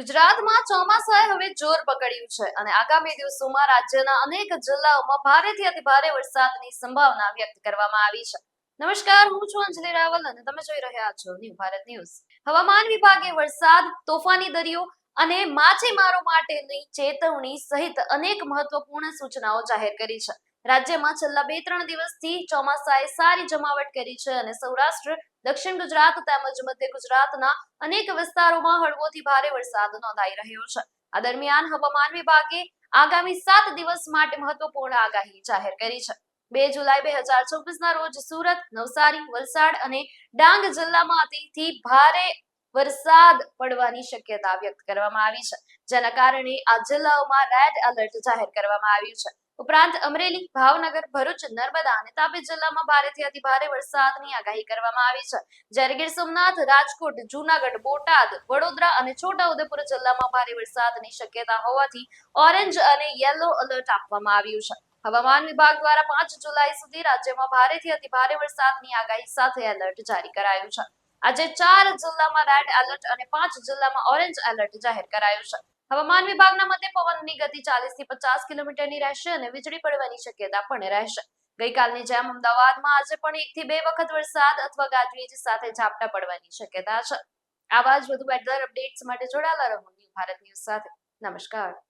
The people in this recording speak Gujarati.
ગુજરાતમાં ચોમાસાએ હવે જોર પકડ્યું છે અને આગામી દિવસોમાં રાજ્યના અનેક જિલ્લાઓમાં ભારેથી અતિભારે વરસાદની સંભાવના વ્યક્ત કરવામાં આવી છે. નમસ્કાર, હું છું અંજલિ રાવલ અને તમે જોઈ રહ્યા છો ન્યૂ ભારત ન્યૂઝ. હવામાન વિભાગે વરસાદ, તોફાની દરિયો અને માછીમારો માટેની ચેતવણી સહિત અનેક મહત્વપૂર્ણ સૂચનાઓ જાહેર કરી છે. રાજ્યમાં છેલ્લા 2-3 દિવસથી ચોમાસાએ સારી જમાવટ કરી છે અને સૌરાષ્ટ્ર, દક્ષિણ ગુજરાત તેમજ મધ્ય ગુજરાતના અનેક વિસ્તારોમાં હળવોથી ભારે વરસાદ નોંધાઈ રહ્યો છે. આ દરમિયાન હવામાન વિભાગે આગામી 7 દિવસ માટે મહત્વપૂર્ણ આગાહી જાહેર કરી છે. 2 જુલાઈ 2024ના રોજ સુરત, નવસારી, વલસાડ અને ડાંગ જિલ્લામાં અતિથી ભારે વરસાદ પડવાની શક્યતા વ્યક્ત કરવામાં આવી છે, જેના કારણે આ જિલ્લાઓમાં રેડ એલર્ટ જાહેર કરવામાં આવ્યું છે. ઉપરાંત અમરેલી, ભાવનગર, ભરૂચ, નર્મદા અને તાપી જિલ્લામાં ભારેથી અતિભારે વરસાદની આગાહી કરવામાં આવી છે. જ્યારે ગીર સોમનાથ, રાજકોટ, જૂનાગઢ, બોટાદ, વડોદરા અને છોટાઉદેપુર જિલ્લામાં ભારે વરસાદની શક્યતા હોવાથી ઓરેન્જ અને યેલો એલર્ટ આપવામાં આવ્યું છે. હવામાન વિભાગ દ્વારા 5 જુલાઈ સુધી રાજ્યમાં ભારેથી અતિભારે વરસાદની આગાહી સાથે એલર્ટ જારી કરાયું છે. આજે 4 જિલ્લામાં રેડ એલર્ટ અને 5 જિલ્લામાં ઓરેન્જ એલર્ટ જાહેર કરાયું છે. હવામાન વિભાગના મતે પવનની ગતિ 40 થી 50 કિલોમીટરની રહેશે અને વીજળી પડવાની શક્યતા પણ રહેશે. ગઈકાલની જેમ અમદાવાદમાં આજે પણ 1 થી 2 વખત વરસાદ અથવા ગાજવીજ સાથે ઝાપટા પડવાની શક્યતા છે. આવા જ વધુ વેધર અપડેટ્સ માટે જોડાયેલા રહો ન્યૂ ભારત ન્યૂઝ સાથે. નમસ્કાર.